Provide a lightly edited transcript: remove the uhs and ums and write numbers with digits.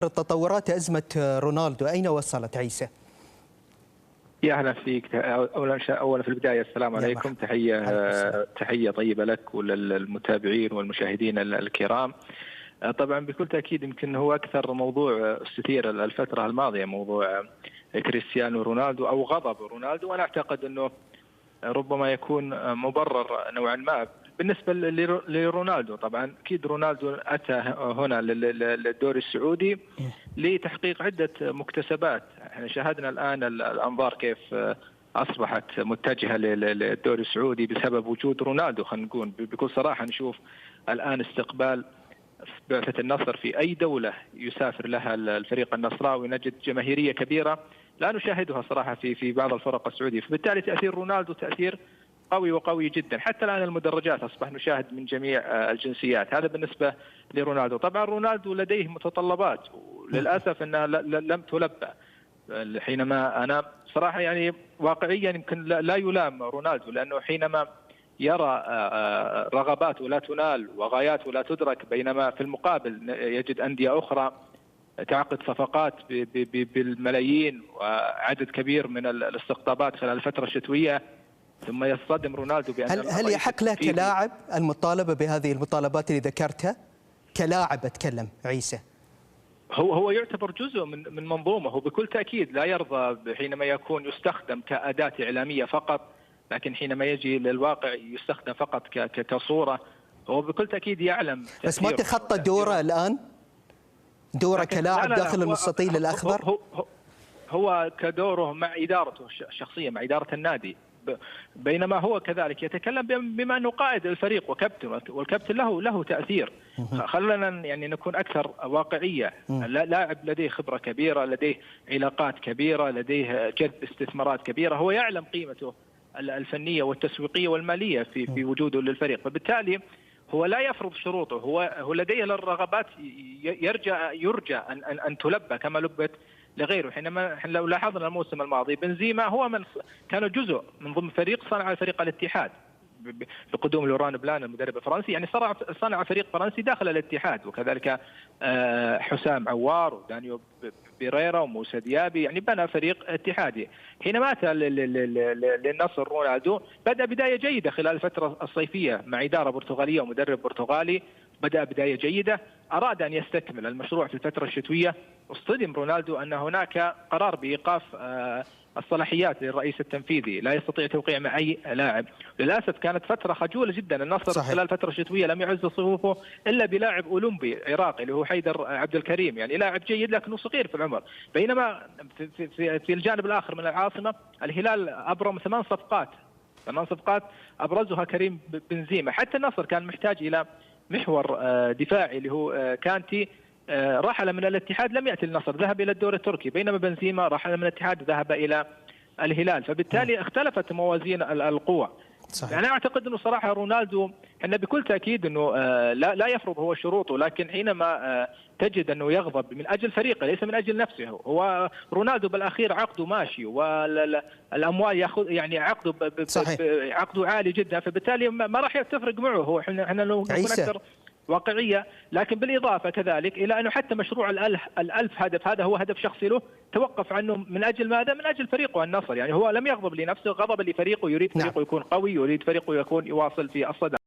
تطورات أزمة رونالدو أين وصلت عيسى؟ يا اهلا فيك. اولا في البدايه السلام عليكم، تحيه طيبه لك وللمتابعين والمشاهدين الكرام. طبعا بكل تاكيد يمكن هو اكثر موضوع استثير الفتره الماضيه موضوع كريستيانو رونالدو او غضب رونالدو، وانا اعتقد انه ربما يكون مبرر نوعا ما بالنسبه لرونالدو. طبعا اكيد رونالدو اتى هنا للدوري السعودي لتحقيق عده مكتسبات. احنا شاهدنا الان الانظار كيف اصبحت متجهه للدوري السعودي بسبب وجود رونالدو. خلينا نقول بكل صراحه نشوف الان استقبال بعثه النصر في اي دوله يسافر لها الفريق النصراوي، نجد جماهيريه كبيره لا نشاهدها صراحه في بعض الفرق السعوديه، فبالتالي تاثير رونالدو تاثير قوي وقوي جدا. حتى الان المدرجات اصبح نشاهد من جميع الجنسيات، هذا بالنسبه لرونالدو. طبعا رونالدو لديه متطلبات وللاسف انها لم تلبى. حينما انا صراحه يعني واقعيا يمكن لا يلام رونالدو، لانه حينما يرى رغباته لا تنال وغاياته لا تدرك، بينما في المقابل يجد انديه اخرى تعقد صفقات بالملايين وعدد كبير من الاستقطابات خلال الفتره الشتويه، ثم يصطدم رونالدو بأن هل يحق له كلاعب المطالبة بهذه المطالبات اللي ذكرتها؟ كلاعب أتكلم عيسى. هو يعتبر جزء من منظومة، هو بكل تأكيد لا يرضى حينما يكون يستخدم كأداة إعلامية فقط، لكن حينما يجي للواقع يستخدم فقط كصورة. هو بكل تأكيد يعلم، بس ما تخطى دوره الآن؟ دوره كلاعب داخل المستطيل الأخضر؟ هو كدوره مع إدارته الشخصية، مع إدارة النادي، بينما هو كذلك يتكلم بما انه قائد الفريق وكابتن، والكابتن له تاثير. خلينا يعني نكون اكثر واقعيه. لاعب لديه خبره كبيره، لديه علاقات كبيره، لديه جذب استثمارات كبيره، هو يعلم قيمته الفنيه والتسويقيه والماليه في وجوده للفريق، فبالتالي هو لا يفرض شروطه. هو لديه الرغبات يرجى ان تلبى كما لبت لغيره. حينما لو لاحظنا الموسم الماضي بنزيما هو من كان جزء من ضمن فريق صنع فريق الاتحاد بقدوم لوران بلان المدرب الفرنسي، يعني صنع فريق فرنسي داخل الاتحاد، وكذلك حسام عوار ودانيو بيريرا وموسى ديابي، يعني بنى فريق اتحادي. حينما اتى للنصر رونالدو بدأ بداية جيدة خلال الفترة الصيفية مع إدارة برتغالية ومدرب برتغالي، بدأ بداية جيدة، أراد أن يستكمل المشروع في الفترة الشتوية. اصطدم رونالدو أن هناك قرار بإيقاف الصلاحيات للرئيس التنفيذي، لا يستطيع توقيع مع أي لاعب. للأسف كانت فترة خجولة جدا. النصر صحيح. خلال الفترة الشتوية لم يعز صفوفه إلا بلاعب أولمبي عراقي اللي هو حيدر عبد الكريم، يعني لاعب جيد لكنه صغير في العمر. بينما في الجانب الآخر من العاصمة الهلال أبرم 8 صفقات أبرزها كريم بنزيما. حتى النصر كان محتاج إلى محور دفاعي اللي هو كانتي، رحل من الاتحاد لم يأتي النصر، ذهب إلى الدوري التركي، بينما بنزيما رحل من الاتحاد ذهب إلى الهلال، فبالتالي اختلفت موازين القوى. صحيح. أنا أعتقد أنه صراحة رونالدو أنه بكل تأكيد أنه لا يفرض هو شروطه، لكن حينما تجد أنه يغضب من أجل فريقه ليس من أجل نفسه. هو رونالدو بالأخير عقده ماشي والأموال يأخذ، يعني عقده عالي جدا، فبالتالي ما راح تفرق معه. هو احنا لو نكون أكثر واقعية، لكن بالإضافة كذلك إلى أنه حتى مشروع الألف هدف هذا هو هدف شخصي له، توقف عنه من أجل ماذا؟ من أجل فريقه النصر. يعني هو لم يغضب لنفسه، غضب لفريقه، يريد فريقه يكون قوي، يريد فريقه يكون يواصل في الصدارة.